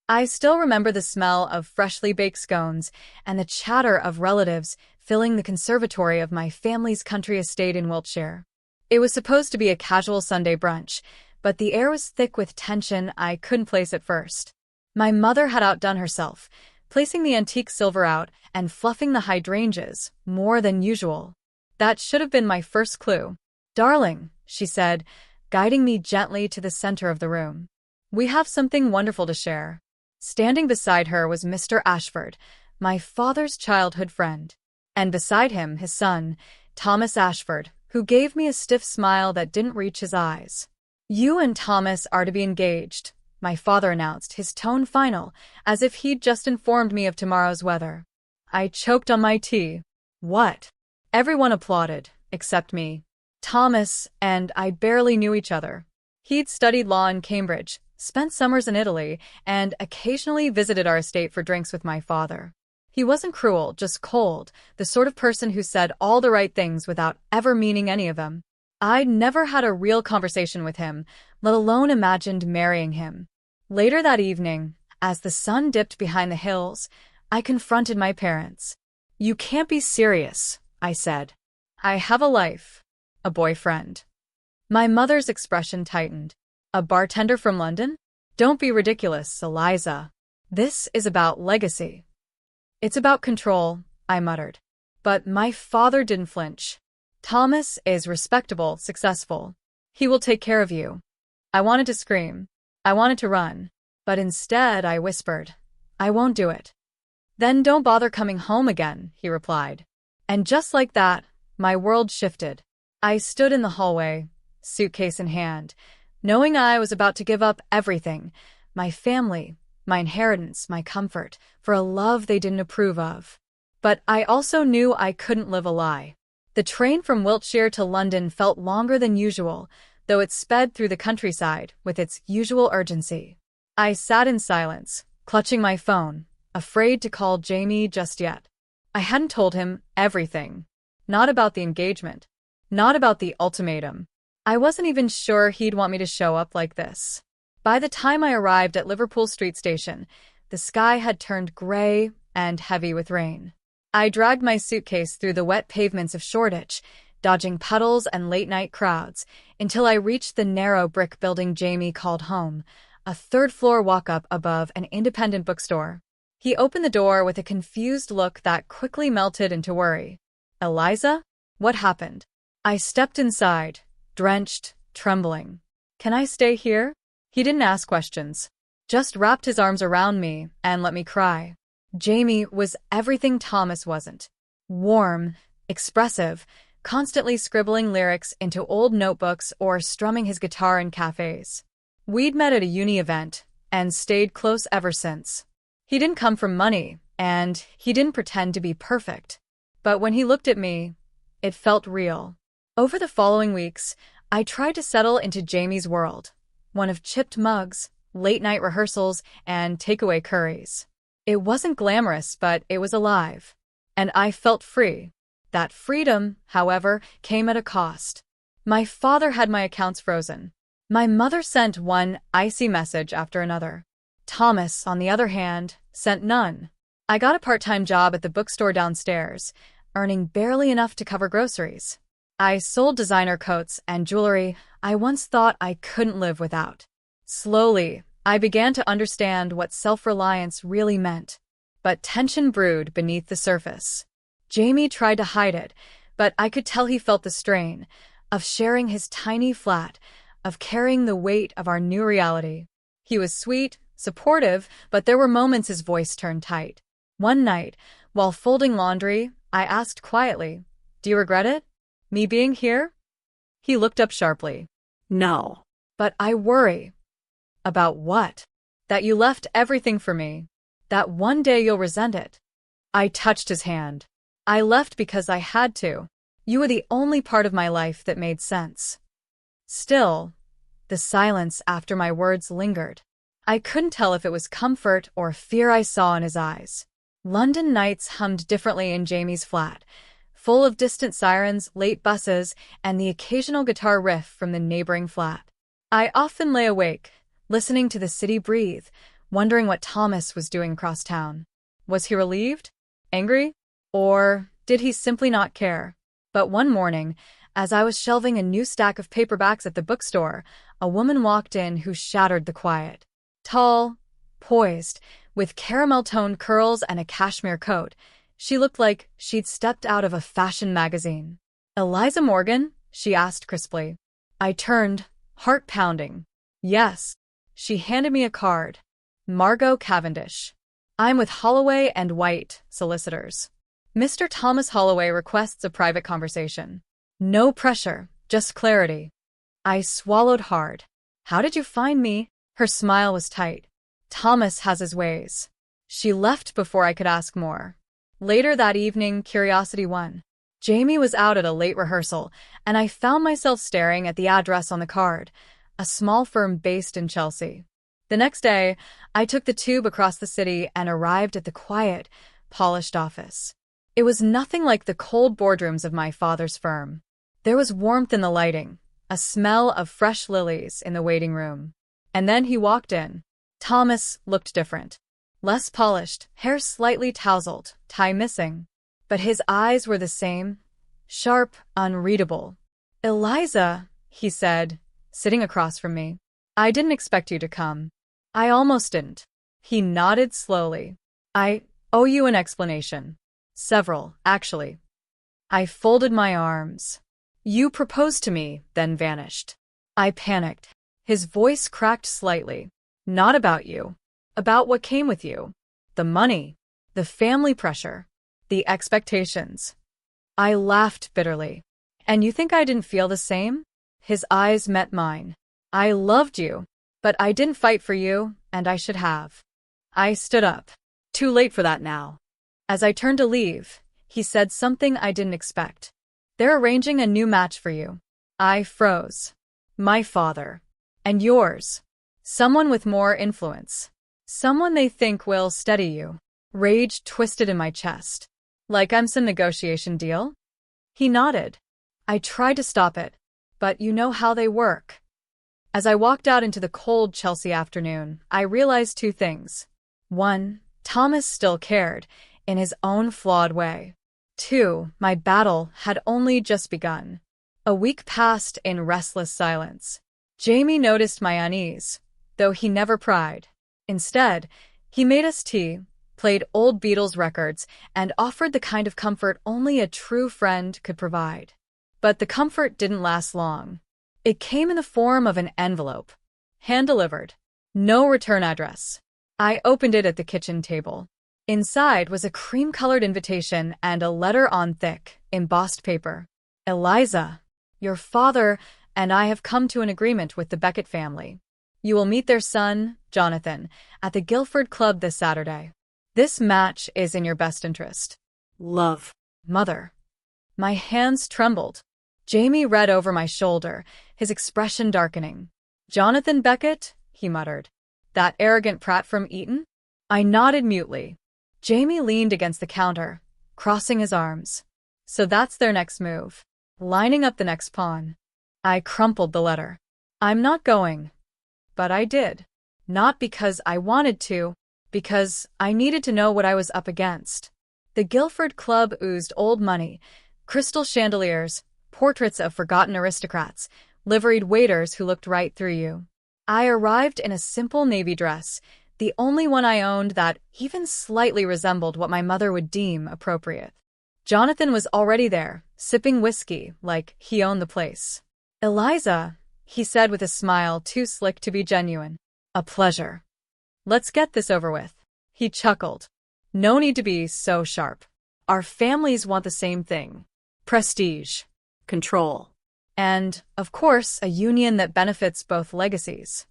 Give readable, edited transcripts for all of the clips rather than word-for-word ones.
I still remember the smell of freshly baked scones and the chatter of relatives filling the conservatory of my family's country estate in Wiltshire. It was supposed to be a casual Sunday brunch, but the air was thick with tension I couldn't place at first. My mother had outdone herself, placing the antique silver out and fluffing the hydrangeas more than usual. That should have been my first clue. "Darling," she said, guiding me gently to the center of the room. "We have something wonderful to share." Standing beside her was Mr. Ashford, my father's childhood friend. And beside him, his son, Thomas Ashford, who gave me a stiff smile that didn't reach his eyes. "You and Thomas are to be engaged," my father announced, his tone final, as if he'd just informed me of tomorrow's weather. I choked on my tea. What? Everyone applauded, except me. Thomas and I barely knew each other. He'd studied law in Cambridge, spent summers in Italy, and occasionally visited our estate for drinks with my father. He wasn't cruel, just cold, the sort of person who said all the right things without ever meaning any of them. I'd never had a real conversation with him, let alone imagined marrying him. Later that evening, as the sun dipped behind the hills, I confronted my parents. "You can't be serious," I said. "I have a life. A boyfriend." My mother's expression tightened. "A bartender from London? Don't be ridiculous, Eliza. This is about legacy." "It's about control," I muttered. But my father didn't flinch. "Thomas is respectable, successful. He will take care of you." I wanted to scream. I wanted to run. But instead I whispered, "I won't do it." "Then don't bother coming home again," he replied. And just like that, my world shifted. I stood in the hallway, suitcase in hand, knowing I was about to give up everything, my family, my inheritance, my comfort, for a love they didn't approve of. But I also knew I couldn't live a lie. The train from Wiltshire to London felt longer than usual, though it sped through the countryside with its usual urgency. I sat in silence, clutching my phone, afraid to call Jamie just yet. I hadn't told him everything. Not about the engagement. Not about the ultimatum. I wasn't even sure he'd want me to show up like this. By the time I arrived at Liverpool Street Station, the sky had turned gray and heavy with rain. I dragged my suitcase through the wet pavements of Shoreditch, dodging puddles and late-night crowds, until I reached the narrow brick building Jamie called home, a third-floor walk-up above an independent bookstore. He opened the door with a confused look that quickly melted into worry. "Eliza? What happened?" I stepped inside, drenched, trembling. "Can I stay here?" He didn't ask questions, just wrapped his arms around me and let me cry. Jamie was everything Thomas wasn't. Warm, expressive, constantly scribbling lyrics into old notebooks or strumming his guitar in cafes. We'd met at a uni event and stayed close ever since. He didn't come from money, and he didn't pretend to be perfect. But when he looked at me, it felt real. Over the following weeks, I tried to settle into Jamie's world, one of chipped mugs, late-night rehearsals, and takeaway curries. It wasn't glamorous, but it was alive. And I felt free. That freedom, however, came at a cost. My father had my accounts frozen. My mother sent one icy message after another. Thomas, on the other hand, sent none. I got a part-time job at the bookstore downstairs, earning barely enough to cover groceries. I sold designer coats and jewelry I once thought I couldn't live without. Slowly, I began to understand what self-reliance really meant. But tension brewed beneath the surface. Jamie tried to hide it, but I could tell he felt the strain of sharing his tiny flat, of carrying the weight of our new reality. He was sweet, supportive, but there were moments his voice turned tight. One night, while folding laundry, I asked quietly, "Do you regret it? Me being here?" He looked up sharply. "No." "But I worry." "About what?" "That you left everything for me. That one day you'll resent it." I touched his hand. "I left because I had to. You were the only part of my life that made sense." Still, the silence after my words lingered. I couldn't tell if it was comfort or fear I saw in his eyes. London nights hummed differently in Jamie's flat, full of distant sirens, late buses, and the occasional guitar riff from the neighboring flat. I often lay awake, listening to the city breathe, wondering what Thomas was doing across town. Was he relieved? Angry? Or did he simply not care? But one morning, as I was shelving a new stack of paperbacks at the bookstore, a woman walked in who shattered the quiet. Tall, poised, with caramel-toned curls and a cashmere coat, she looked like she'd stepped out of a fashion magazine. "Eliza Morgan?" she asked crisply. I turned, heart pounding. "Yes." She handed me a card. "Margot Cavendish. I'm with Holloway and White, solicitors. Mr. Thomas Holloway requests a private conversation. No pressure, just clarity." I swallowed hard. "How did you find me?" Her smile was tight. "Thomas has his ways." She left before I could ask more. Later that evening, curiosity won. Jamie was out at a late rehearsal, and I found myself staring at the address on the card, a small firm based in Chelsea. The next day, I took the tube across the city and arrived at the quiet, polished office. It was nothing like the cold boardrooms of my father's firm. There was warmth in the lighting, a smell of fresh lilies in the waiting room. And then he walked in. Thomas looked different. Less polished, hair slightly tousled, tie missing. But his eyes were the same, sharp, unreadable. "Eliza," he said, sitting across from me. "I didn't expect you to come." I almost didn't. He nodded slowly. "I owe you an explanation. Several, actually." I folded my arms. "You proposed to me, then vanished." I panicked. His voice cracked slightly. "Not about you. About what came with you. The money. The family pressure. The expectations." I laughed bitterly. "And you think I didn't feel the same?" His eyes met mine. "I loved you, but I didn't fight for you, and I should have." I stood up. "Too late for that now." As I turned to leave, he said something I didn't expect. "They're arranging a new match for you." I froze. "My father. And yours. Someone with more influence. Someone they think will steady you." Rage twisted in my chest. "Like I'm some negotiation deal?" He nodded. I tried to stop it, but you know how they work. As I walked out into the cold Chelsea afternoon, I realized two things. 1, Thomas still cared, in his own flawed way. 2, my battle had only just begun. A week passed in restless silence. Jamie noticed my unease, though he never pried. Instead, he made us tea, played old Beatles records, and offered the kind of comfort only a true friend could provide. But the comfort didn't last long. It came in the form of an envelope. Hand-delivered. No return address. I opened it at the kitchen table. Inside was a cream-colored invitation and a letter on thick, embossed paper. "Eliza, your father and I have come to an agreement with the Beckett family. You will meet their son, Jonathan, at the Guilford Club this Saturday. This match is in your best interest. Love, Mother." My hands trembled. Jamie read over my shoulder, his expression darkening. "Jonathan Beckett?" he muttered. "That arrogant prat from Eton?" I nodded mutely. Jamie leaned against the counter, crossing his arms. "So that's their next move. Lining up the next pawn." I crumpled the letter. "I'm not going." But I did. Not because I wanted to, because I needed to know what I was up against. The Guilford Club oozed old money, crystal chandeliers, portraits of forgotten aristocrats, liveried waiters who looked right through you. I arrived in a simple navy dress, the only one I owned that even slightly resembled what my mother would deem appropriate. Jonathan was already there, sipping whiskey like he owned the place. "Eliza," he said with a smile too slick to be genuine. "A pleasure. Let's get this over with." He chuckled. "No need to be so sharp. Our families want the same thing. Prestige. Control. And, of course, a union that benefits both legacies."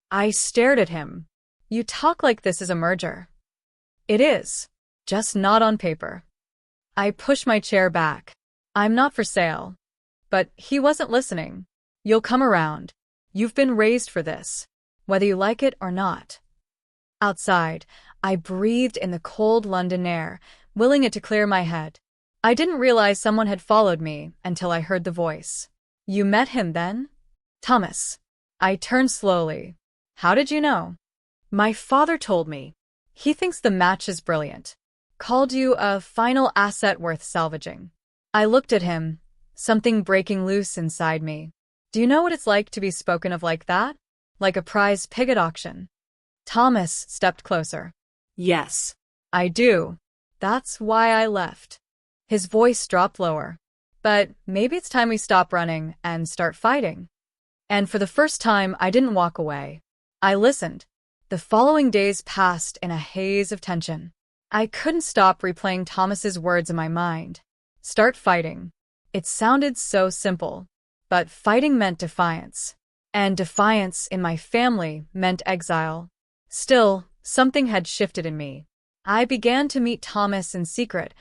I stared at him. "You talk like this is a merger." "It is. Just not on paper." I pushed my chair back. "I'm not for sale." But he wasn't listening. "You'll come around. You've been raised for this, whether you like it or not." Outside, I breathed in the cold London air, willing it to clear my head. I didn't realize someone had followed me until I heard the voice. "You met him then?" "Thomas." I turned slowly. "How did you know?" My father told me. He thinks the match is brilliant. Called you a final asset worth salvaging. I looked at him, something breaking loose inside me. Do you know what it's like to be spoken of like that? Like a prize pig at auction. Thomas stepped closer. Yes. I do. That's why I left. His voice dropped lower. But maybe it's time we stop running and start fighting. And for the first time, I didn't walk away. I listened. The following days passed in a haze of tension. I couldn't stop replaying Thomas's words in my mind. Start fighting. It sounded so simple. But fighting meant defiance. And defiance in my family meant exile. Still, something had shifted in me. I began to meet Thomas in secret,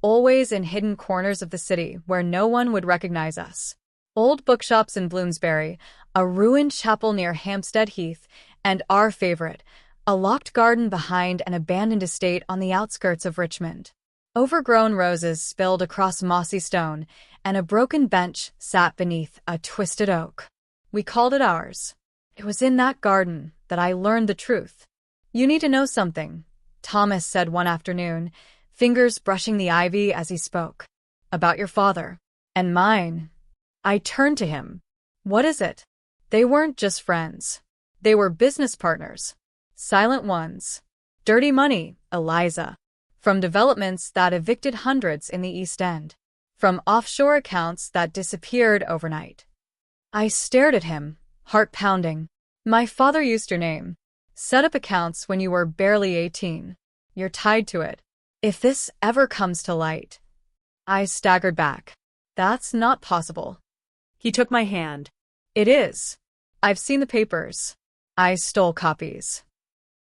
always in hidden corners of the city where no one would recognize us. Old bookshops in Bloomsbury, a ruined chapel near Hampstead Heath, and our favorite, a locked garden behind an abandoned estate on the outskirts of Richmond. Overgrown roses spilled across mossy stone, and a broken bench sat beneath a twisted oak. We called it ours. It was in that garden that I learned the truth. You need to know something, Thomas said one afternoon, fingers brushing the ivy as he spoke. About your father. And mine. I turned to him. What is it? They weren't just friends. They were business partners. Silent ones. Dirty money, Eliza. From developments that evicted hundreds in the East End. From offshore accounts that disappeared overnight. I stared at him, heart pounding. My father used your name. Set up accounts when you were barely 18. You're tied to it. If this ever comes to light. I staggered back. That's not possible. He took my hand. It is. I've seen the papers. I stole copies.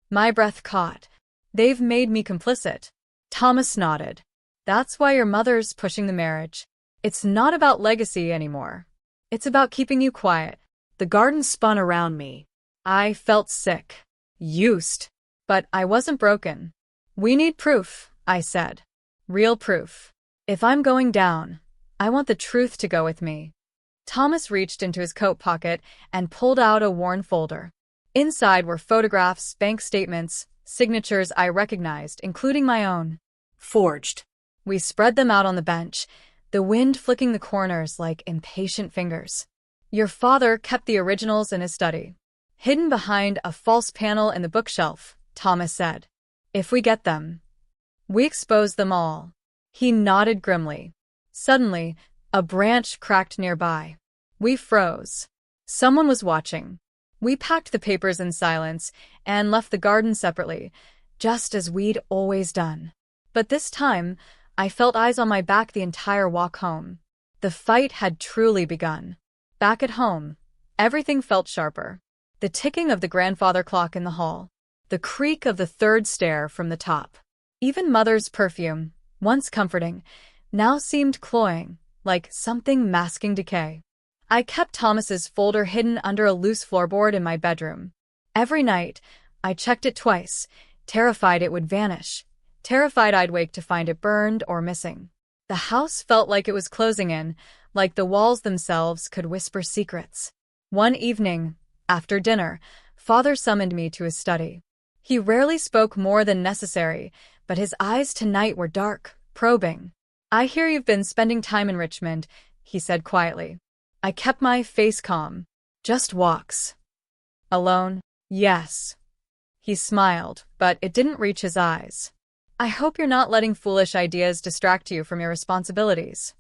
My breath caught. They've made me complicit. Thomas nodded. That's why your mother's pushing the marriage. It's not about legacy anymore. It's about keeping you quiet. The garden spun around me. I felt sick. Used. But I wasn't broken. We need proof, I said. Real proof. If I'm going down, I want the truth to go with me. Thomas reached into his coat pocket and pulled out a worn folder. Inside were photographs, bank statements, signatures I recognized, including my own. Forged. We spread them out on the bench, the wind flicking the corners like impatient fingers. Your father kept the originals in his study. Hidden behind a false panel in the bookshelf, Thomas said. If we get them, we expose them all. He nodded grimly. Suddenly, a branch cracked nearby. We froze. Someone was watching. We packed the papers in silence and left the garden separately, just as we'd always done. But this time, I felt eyes on my back the entire walk home. The fight had truly begun. Back at home, everything felt sharper. The ticking of the grandfather clock in the hall. The creak of the third stair from the top. Even Mother's perfume, once comforting, now seemed cloying, like something masking decay. I kept Thomas's folder hidden under a loose floorboard in my bedroom. Every night, I checked it twice, terrified it would vanish, terrified I'd wake to find it burned or missing. The house felt like it was closing in, like the walls themselves could whisper secrets. One evening, after dinner, Father summoned me to his study. He rarely spoke more than necessary, but his eyes tonight were dark, probing. I hear you've been spending time in Richmond, he said quietly. I kept my face calm. Just walks. Alone? Yes. He smiled, but it didn't reach his eyes. I hope you're not letting foolish ideas distract you from your responsibilities.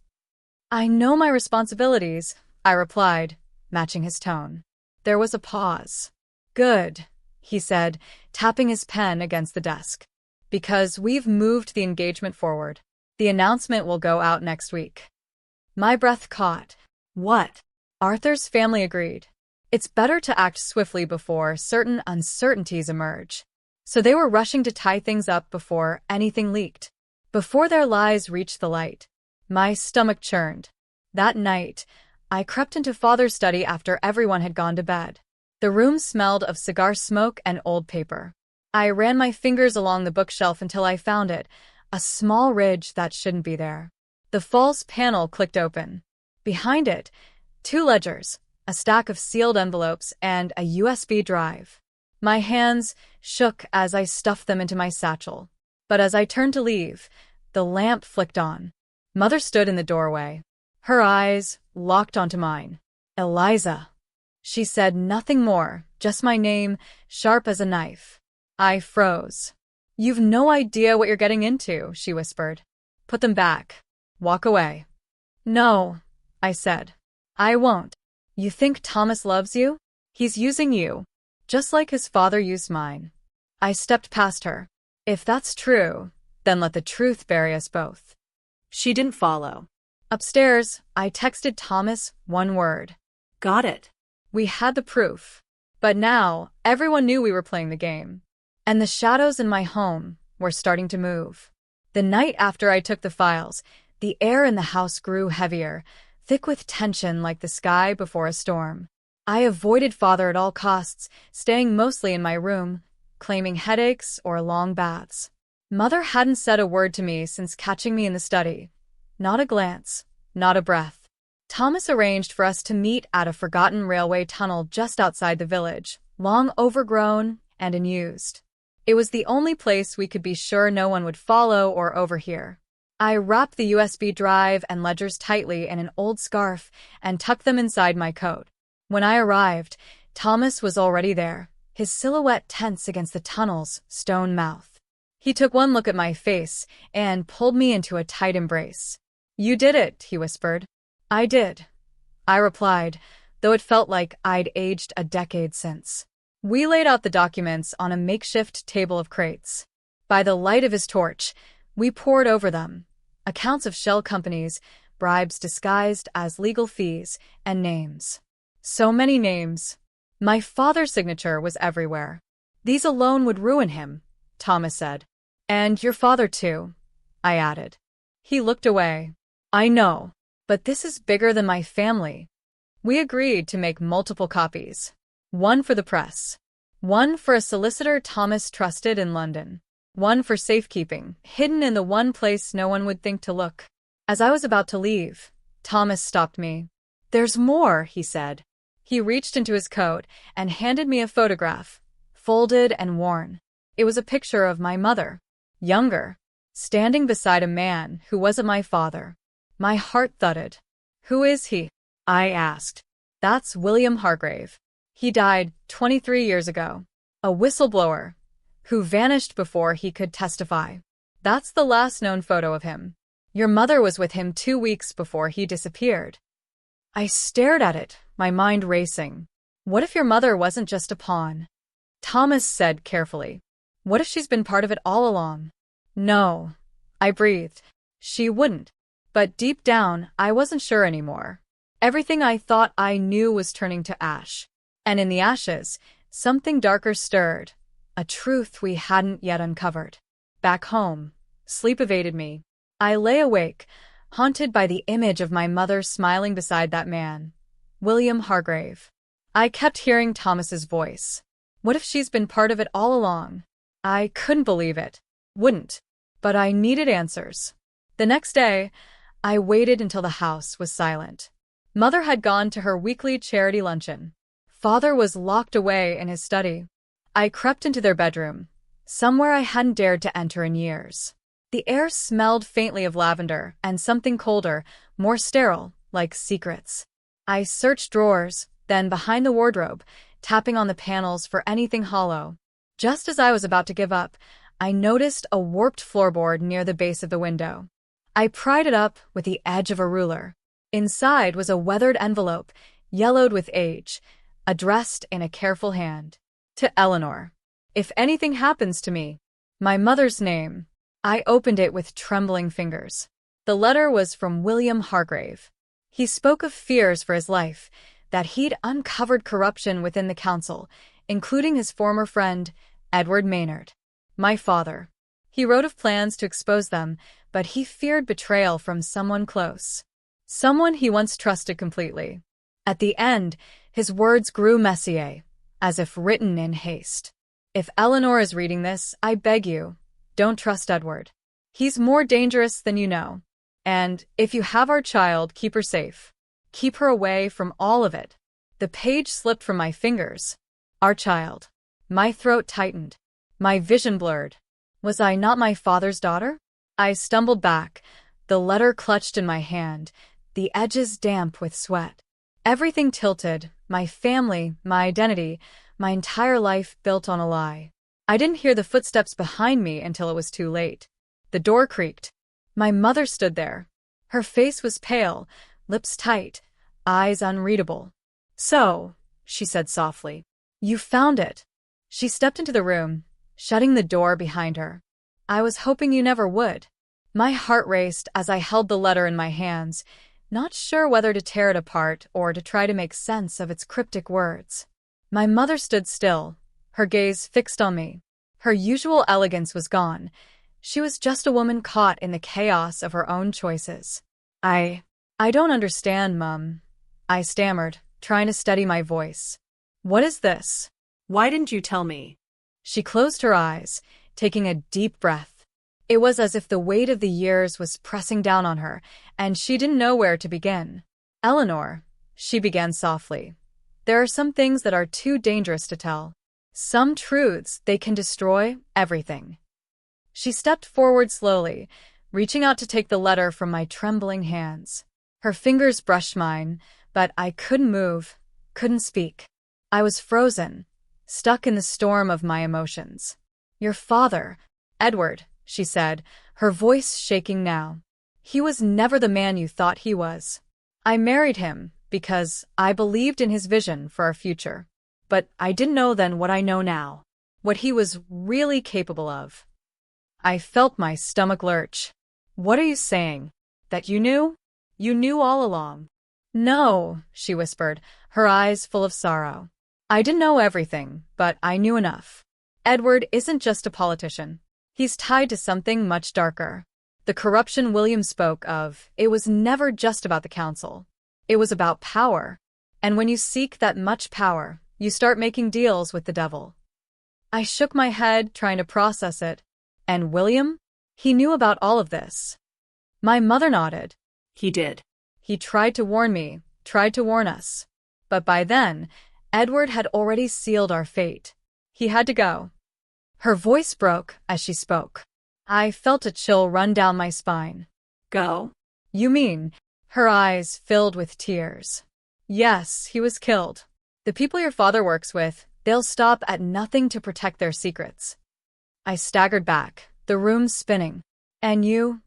I know my responsibilities, I replied, matching his tone. There was a pause. Good, he said, tapping his pen against the desk. Because we've moved the engagement forward. The announcement will go out next week. My breath caught. What? Arthur's family agreed. It's better to act swiftly before certain uncertainties emerge. So they were rushing to tie things up before anything leaked. Before their lies reached the light. My stomach churned. That night, I crept into Father's study after everyone had gone to bed. The room smelled of cigar smoke and old paper. I ran my fingers along the bookshelf until I found it, a small ridge that shouldn't be there. The false panel clicked open. Behind it, 2 ledgers, a stack of sealed envelopes, and a USB drive. My hands shook as I stuffed them into my satchel. But as I turned to leave, the lamp flicked on. Mother stood in the doorway. Her eyes locked onto mine. "Eliza." She said nothing more, just my name, sharp as a knife. I froze. "You've no idea what you're getting into," she whispered. "Put them back. Walk away." "No," I said. "I won't. You think Thomas loves you? He's using you, just like his father used mine." I stepped past her. "If that's true, then let the truth bury us both." She didn't follow. Upstairs, I texted Thomas one word. Got it. We had the proof. But now, everyone knew we were playing the game. And the shadows in my home were starting to move. The night after I took the files, the air in the house grew heavier, thick with tension like the sky before a storm. I avoided Father at all costs, staying mostly in my room, claiming headaches or long baths. Mother hadn't said a word to me since catching me in the study. Not a glance, not a breath. Thomas arranged for us to meet at a forgotten railway tunnel just outside the village, long overgrown and unused. It was the only place we could be sure no one would follow or overhear. I wrapped the USB drive and ledgers tightly in an old scarf and tucked them inside my coat. When I arrived, Thomas was already there, his silhouette tense against the tunnel's stone mouth. He took one look at my face and pulled me into a tight embrace. "You did it," he whispered. "I did," I replied, though it felt like I'd aged a decade since. We laid out the documents on a makeshift table of crates. By the light of his torch, we pored over them. Accounts of shell companies, bribes disguised as legal fees, and names. So many names. My father's signature was everywhere. "These alone would ruin him," Thomas said. "And your father too," I added. He looked away. "I know, but this is bigger than my family." We agreed to make multiple copies. One for the press. One for a solicitor Thomas trusted in London. One for safekeeping, hidden in the one place no one would think to look. As I was about to leave, Thomas stopped me. "There's more," he said. He reached into his coat and handed me a photograph, folded and worn. It was a picture of my mother, younger, standing beside a man who wasn't my father. My heart thudded. "Who is he?" I asked. "That's William Hargrave. He died 23 years ago. A whistleblower who vanished before he could testify. That's the last known photo of him. Your mother was with him 2 weeks before he disappeared." I stared at it, my mind racing. What if your mother wasn't just a pawn? Thomas said carefully. "What if she's been part of it all along?" "No," I breathed. "She wouldn't." But deep down, I wasn't sure anymore. Everything I thought I knew was turning to ash. And in the ashes, something darker stirred, a truth we hadn't yet uncovered. Back home, sleep evaded me. I lay awake, haunted by the image of my mother smiling beside that man, William Hargrave. I kept hearing Thomas's voice. What if she's been part of it all along? I couldn't believe it. Wouldn't. But I needed answers. The next day, I waited until the house was silent. Mother had gone to her weekly charity luncheon. Father was locked away in his study. I crept into their bedroom, somewhere I hadn't dared to enter in years. The air smelled faintly of lavender and something colder, more sterile, like secrets. I searched drawers, then behind the wardrobe, tapping on the panels for anything hollow. Just as I was about to give up, I noticed a warped floorboard near the base of the window. I pried it up with the edge of a ruler. Inside was a weathered envelope, yellowed with age, addressed in a careful hand. To Eleanor. If anything happens to me. My mother's name. I opened it with trembling fingers. The letter was from William Hargrave. He spoke of fears for his life, that he'd uncovered corruption within the council, including his former friend, Edward Maynard. My father. He wrote of plans to expose them, but he feared betrayal from someone close. Someone he once trusted completely. At the end, his words grew messier, as if written in haste. If Eleanor is reading this, I beg you, don't trust Edward. He's more dangerous than you know. And if you have our child, keep her safe. Keep her away from all of it. The page slipped from my fingers. Our child. My throat tightened. My vision blurred. Was I not my father's daughter? I stumbled back, the letter clutched in my hand, the edges damp with sweat. Everything tilted, my family, my identity, my entire life built on a lie. I didn't hear the footsteps behind me until it was too late. The door creaked. My mother stood there. Her face was pale, lips tight, eyes unreadable. "So," she said softly, "you found it." She stepped into the room, shutting the door behind her. "I was hoping you never would." My heart raced as I held the letter in my hands, not sure whether to tear it apart or to try to make sense of its cryptic words. My mother stood still, her gaze fixed on me. Her usual elegance was gone. She was just a woman caught in the chaos of her own choices. I don't understand, Mum," I stammered, trying to steady my voice. "What is this?" Why didn't you tell me? She closed her eyes, taking a deep breath. It was as if the weight of the years was pressing down on her, and she didn't know where to begin. "Eleanor," she began softly, "there are some things that are too dangerous to tell. Some truths, they can destroy everything." She stepped forward slowly, reaching out to take the letter from my trembling hands. Her fingers brushed mine, but I couldn't move, couldn't speak. I was frozen, stuck in the storm of my emotions. "Your father, Edward," she said, her voice shaking now. "He was never the man you thought he was. I married him because I believed in his vision for our future. But I didn't know then what I know now, what he was really capable of." I felt my stomach lurch. "What are you saying? That you knew? You knew all along?" "No," she whispered, her eyes full of sorrow. "I didn't know everything, but I knew enough. Edward isn't just a politician. He's tied to something much darker. The corruption William spoke of, it was never just about the council. It was about power. And when you seek that much power, you start making deals with the devil." I shook my head, trying to process it. "And William? He knew about all of this?" My mother nodded. He did. "He tried to warn me, tried to warn us. But by then, Edward had already sealed our fate. He had to go." Her voice broke as she spoke. I felt a chill run down my spine. Go? "You mean?" Her eyes filled with tears. "Yes, he was killed. The people your father works with, they'll stop at nothing to protect their secrets." I staggered back, the room spinning. "And you?"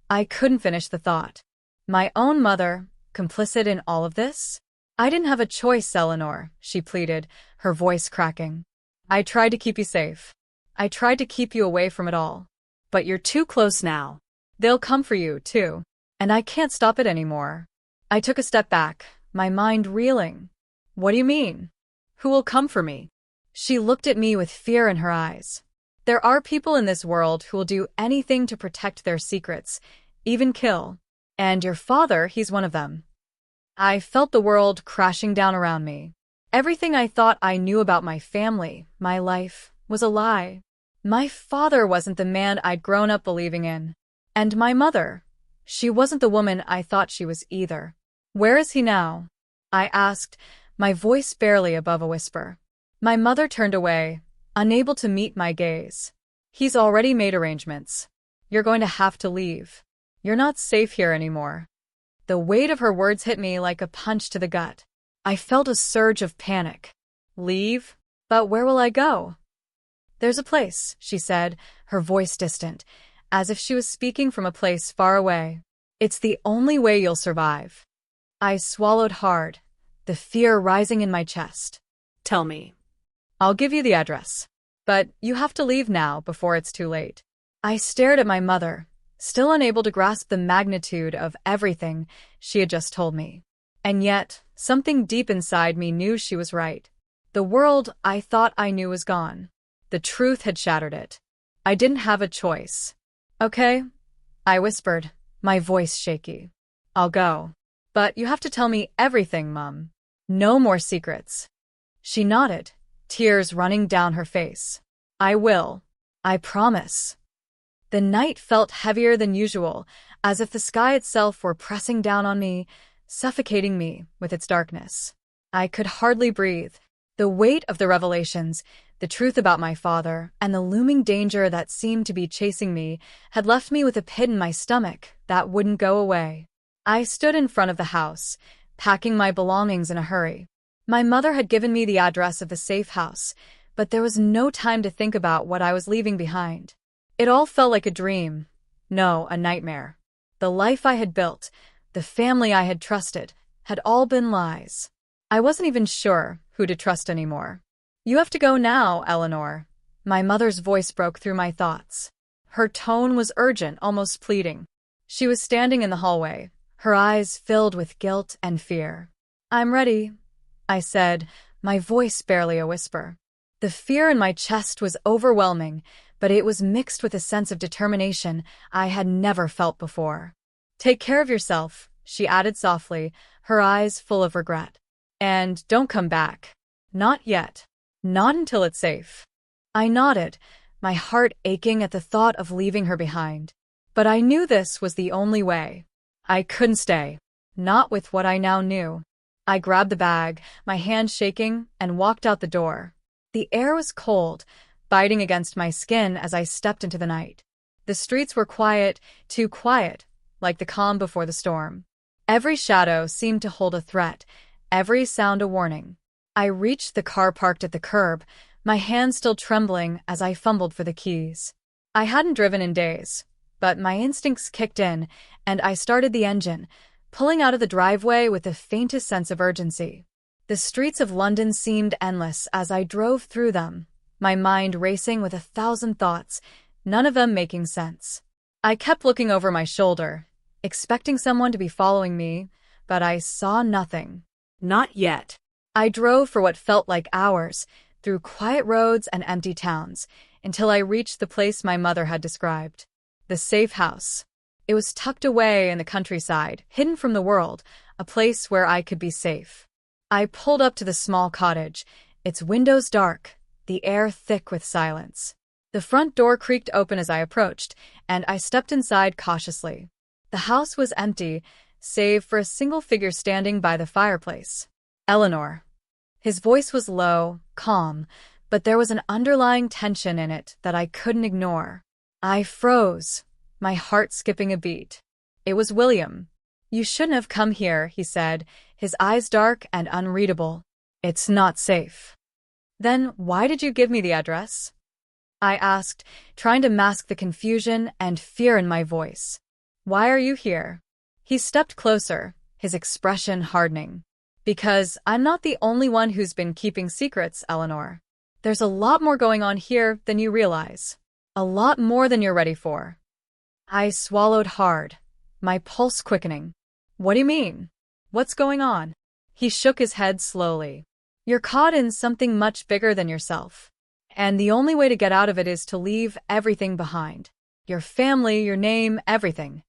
I couldn't finish the thought. My own mother, complicit in all of this? "I didn't have a choice, Eleanor," she pleaded, her voice cracking. "I tried to keep you safe. I tried to keep you away from it all. But you're too close now. They'll come for you, too. And I can't stop it anymore." I took a step back, my mind reeling. "What do you mean? Who will come for me?" She looked at me with fear in her eyes. "There are people in this world who will do anything to protect their secrets, even kill. And your father, he's one of them." I felt the world crashing down around me. Everything I thought I knew about my family, my life, was a lie. My father wasn't the man I'd grown up believing in. And my mother, she wasn't the woman I thought she was either. "Where is he now?" I asked, my voice barely above a whisper. My mother turned away, unable to meet my gaze. "He's already made arrangements. You're going to have to leave. You're not safe here anymore." The weight of her words hit me like a punch to the gut. I felt a surge of panic. "Leave? But where will I go?" "There's a place," she said, her voice distant, as if she was speaking from a place far away. "It's the only way you'll survive." I swallowed hard, the fear rising in my chest. Tell me. "I'll give you the address. But you have to leave now before it's too late." I stared at my mother, still unable to grasp the magnitude of everything she had just told me. And yet, something deep inside me knew she was right. The world I thought I knew was gone. The truth had shattered it. I didn't have a choice. "Okay," I whispered, my voice shaky. "I'll go. But you have to tell me everything, Mum. No more secrets." She nodded, tears running down her face. "I will. I promise." The night felt heavier than usual, as if the sky itself were pressing down on me, suffocating me with its darkness. I could hardly breathe. The weight of the revelations, the truth about my father, and the looming danger that seemed to be chasing me had left me with a pit in my stomach that wouldn't go away. I stood in front of the house, packing my belongings in a hurry. My mother had given me the address of the safe house, but there was no time to think about what I was leaving behind. It all felt like a dream. No, a nightmare. The life I had built, the family I had trusted, had all been lies. I wasn't even sure who to trust anymore. "You have to go now, Eleanor." My mother's voice broke through my thoughts. Her tone was urgent, almost pleading. She was standing in the hallway, her eyes filled with guilt and fear. "I'm ready," I said, my voice barely a whisper. The fear in my chest was overwhelming, but it was mixed with a sense of determination I had never felt before. "Take care of yourself," she added softly, her eyes full of regret. "And don't come back. Not yet. Not until it's safe." I nodded, my heart aching at the thought of leaving her behind. But I knew this was the only way. I couldn't stay. Not with what I now knew. I grabbed the bag, my hand shaking, and walked out the door. The air was cold, biting against my skin as I stepped into the night. The streets were quiet, too quiet, like the calm before the storm. Every shadow seemed to hold a threat, every sound a warning. I reached the car parked at the curb, my hand still trembling as I fumbled for the keys. I hadn't driven in days, but my instincts kicked in, and I started the engine, pulling out of the driveway with the faintest sense of urgency. The streets of London seemed endless as I drove through them, my mind racing with 1,000 thoughts, none of them making sense. I kept looking over my shoulder, expecting someone to be following me, but I saw nothing. Not yet. I drove for what felt like hours, through quiet roads and empty towns, until I reached the place my mother had described. The safe house. It was tucked away in the countryside, hidden from the world, a place where I could be safe. I pulled up to the small cottage, its windows dark, the air thick with silence. The front door creaked open as I approached, and I stepped inside cautiously. The house was empty, save for a single figure standing by the fireplace. "Eleanor." His voice was low, calm, but there was an underlying tension in it that I couldn't ignore. I froze, my heart skipping a beat. It was William. "You shouldn't have come here," he said, his eyes dark and unreadable. "It's not safe." "Then why did you give me the address?" I asked, trying to mask the confusion and fear in my voice. "Why are you here?" He stepped closer, his expression hardening. "Because I'm not the only one who's been keeping secrets, Eleanor. There's a lot more going on here than you realize. A lot more than you're ready for." I swallowed hard, my pulse quickening. "What do you mean? What's going on?" He shook his head slowly. "You're caught in something much bigger than yourself. And the only way to get out of it is to leave everything behind. Your family, your name, everything."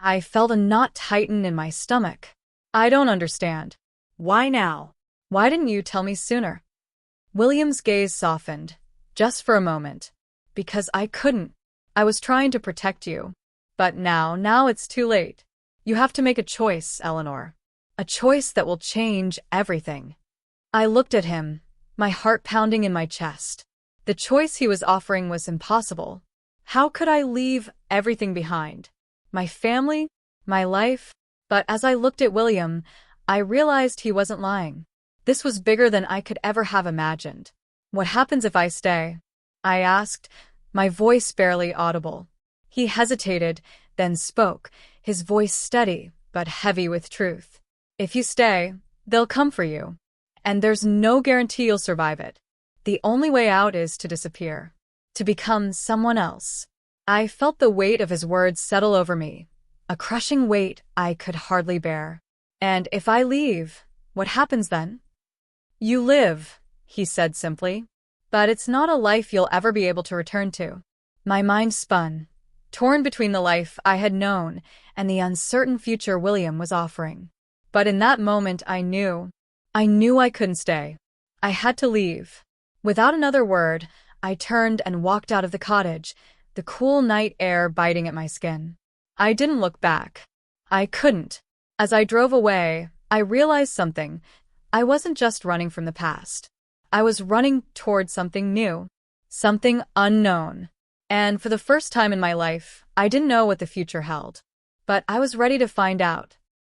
I felt a knot tighten in my stomach. "I don't understand." Why now? "Why didn't you tell me sooner?" William's gaze softened, just for a moment. "Because I couldn't. I was trying to protect you. But now it's too late. You have to make a choice, Eleanor. A choice that will change everything." I looked at him, my heart pounding in my chest. The choice he was offering was impossible. How could I leave everything behind? My family? My life? But as I looked at William, I realized he wasn't lying. This was bigger than I could ever have imagined. "What happens if I stay?" I asked, my voice barely audible. He hesitated, then spoke, his voice steady but heavy with truth. "If you stay, they'll come for you. And there's no guarantee you'll survive it. The only way out is to disappear. To become someone else." I felt the weight of his words settle over me, a crushing weight I could hardly bear. "And if I leave, what happens then?" "You live," he said simply. "But it's not a life you'll ever be able to return to." My mind spun, torn between the life I had known and the uncertain future William was offering. But in that moment I knew I couldn't stay. I had to leave. Without another word, I turned and walked out of the cottage, the cool night air biting at my skin. I didn't look back. I couldn't. As I drove away, I realized something. I wasn't just running from the past. I was running toward something new, something unknown. And for the first time in my life, I didn't know what the future held. But I was ready to find out.